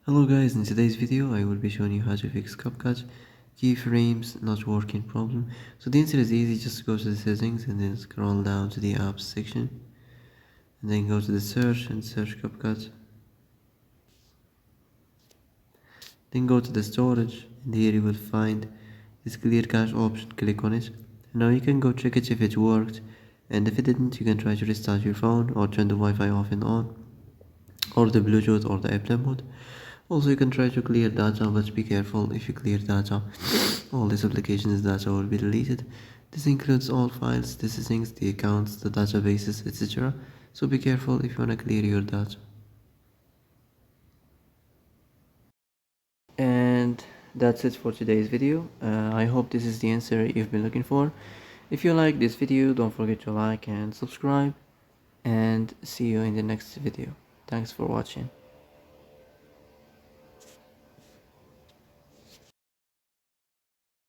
Hello guys, in today's video I will be showing you how to fix Capcut Keyframes not working problem. So the answer is easy, just go to the settings and then scroll down to the apps section and then go to the search and search Capcut. Then go to the storage and here you will find this clear cache option, click on it. Now you can go check it if it worked, and if it didn't you can try to restart your phone or turn the Wi-Fi off and on, or the Bluetooth or the airplane mode. Also you can try to clear data, but be careful. If you clear data, all this application's data will be deleted. This includes all files, the settings, the accounts, the databases, etc. So be careful if you want to clear your data. And that's it for today's video. I hope this is the answer you've been looking for. If you like this video, don't forget to like and subscribe, and see you in the next video. Thanks for watching.